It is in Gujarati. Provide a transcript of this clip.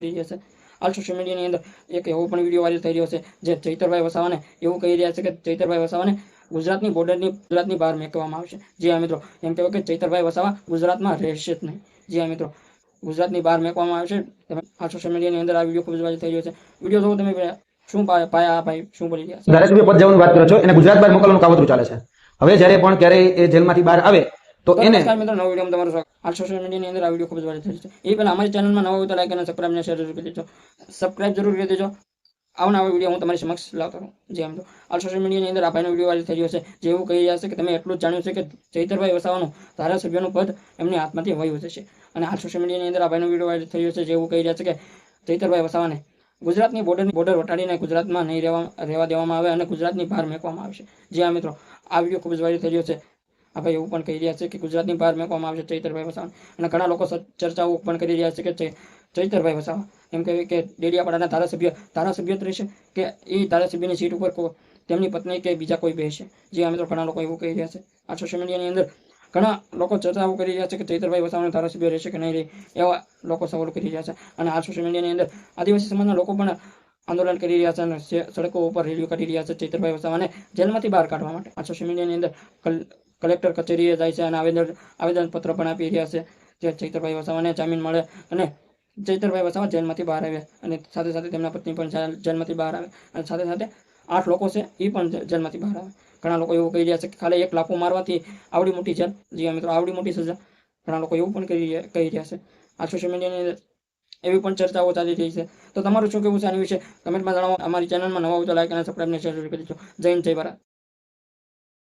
થઈ રહ્યા છે। હાલ સોશિયલ મીડિયાની અંદર એક એવો પણ વિડીયો વાયરલ થઈ રહ્યો છે જે ચૈતરભાઈ વસાવાને એવું કહી રહ્યા છે કે ચૈતરભાઈ વસાવાને ગુજરાતની બોર્ડરની ગુજરાતની બહાર મેકવામાં આવશે। જી હા મિત્રો, એમ કહેવાય કે ચૈતરભાઈ વસાવા ગુજરાતમાં રહેશે જ નહીં। જી હા મિત્રો, ગુજરાતની બહાર મેકવામાં આવશે। તમે આ સોશિયલ મીડિયાની અંદર આ વિડીયો ખૂબ જ વાયરલ થઈ રહ્યો છે। વિડીયો જોવો તમે શું પાયા ભાઈ શું બોલી રહ્યા છે? ધારાસભ્ય પદ જવાની વાત કરો છો, એને ગુજરાત બહાર મોકલવાનું કાવતરું ચાલે છે। હવે જ્યારે પણ ક્યારેય એ જેલમાંથી બહાર આવે તો એને નમસ્કાર મિત્રો, નવો વિડીયો તમારું સ્વાગત। આ સોશિયલ મીડિયાની અંદર આ વિડીયો ખૂબ જ વાયરલ થઈ રહ્યો છે। એ પહેલા અમારી ચેનલમાં નવા હોય તો લાઈક અને સબસ્ક્રાઇબ અને શેર જરૂર કરી દેજો। સબસ્ક્રાઇબ જરૂર કરી દેજો। આવનારો વિડીયો હું તમારી સમક્ષ લાવતો રહું। જી મિત્રો, હાલ સોશિયલ મીડિયાની અંદર આ ભાઈનો વિડીયો વાયરલ થઈ રહ્યો છે જે એવું કહી રહ્યા છે કે તમે એટલું જ જાણ્યું છે કે ચૈતરભાઈ વસાવાનું ધારાસભ્યનું પદ એમની હાથમાંથી વયું જશે। અને હાલ સોશિયલ મીડિયાની અંદર આ ભાઈનો વિડીયો વાયરલ થઈ રહ્યો છે જે એવું કહી રહ્યા છે કે ચૈતરભાઈ વસાવાને ગુજરાતની બોર્ડર વટાડીને ગુજરાતમાં નહીં રહેવા દેવામાં આવે અને ગુજરાતની બહાર મેકવામાં આવશે। જી હા મિત્રો, આ વિડીયો ખૂબ જ વાયરલ થઈ રહ્યો છે। આ ભાઈ એવું પણ કહી રહ્યા છે કે ગુજરાતની બહાર મેકવામાં આવશે ચૈતરભાઈ વસાવાને। અને ઘણા લોકો ચર્ચાઓ પણ કરી રહ્યા છે કે ચૈતરભાઈ વસાવા એમ કહેવાય કે ડેડિયાપાડાના ધારાસભ્ય જ રહેશે કે એ ધારાસભ્યની સીટ ઉપર તેમની પત્ની કે બીજા કોઈ બેસશે। જી હા મિત્રો, ઘણા લોકો એવું કહી રહ્યા છે। આ સોશિયલ મીડિયાની અંદર ઘણા લોકો ચર્ચાઓ કરી રહ્યા છે કે ચૈતરભાઈ વસાવાનો ધારાસભ્ય રહેશે કે નહીં રહે, એવા લોકો સવાલો કરી રહ્યા છે। અને આ સોશિયલ મીડિયાની અંદર આદિવાસી સમાજના લોકો પણ આંદોલન કરી રહ્યા છે અને સડકો ઉપર રેલીઓ કાઢી રહ્યા છે ચૈતરભાઈ વસાવાને જેલમાંથી બહાર કાઢવા માટે। આ સોશિયલ મીડિયાની અંદર કલેક્ટર કચેરીએ જાય છે અને આવેદનપત્ર પણ આપી રહ્યા છે જે ચૈતરભાઈ વસાવાને જામીન મળે અને ચૈતરભાઈ વસાવા જેલમાંથી બહાર આવ્યા અને સાથે સાથે તેમના પત્ની પણ જેલમાંથી બહાર આવે અને સાથે સાથે 8 લોકો છે એ પણ જેલમાંથી બહાર આવે। ઘણા લોકો એવું કહી રહ્યા છે કે ખાલી એક લાફો મારવાથી આવડી મોટી જેલ, જી મિત્રો આવડી મોટી સજા, ઘણા લોકો એવું પણ કહી રહ્યા છે। આ સોશિયલ મીડિયાની અંદર એવી પણ ચર્ચાઓ ચાલી રહી છે। તો તમારું શું કહેવું છે આની વિશે કમેન્ટમાં જણાવો। અમારી ચેનલમાં નવા હોય તો લાઈક અને સબસ્ક્રાઇબ અને શેર કરી દેજો। જય હિન્દ, જય ભારત।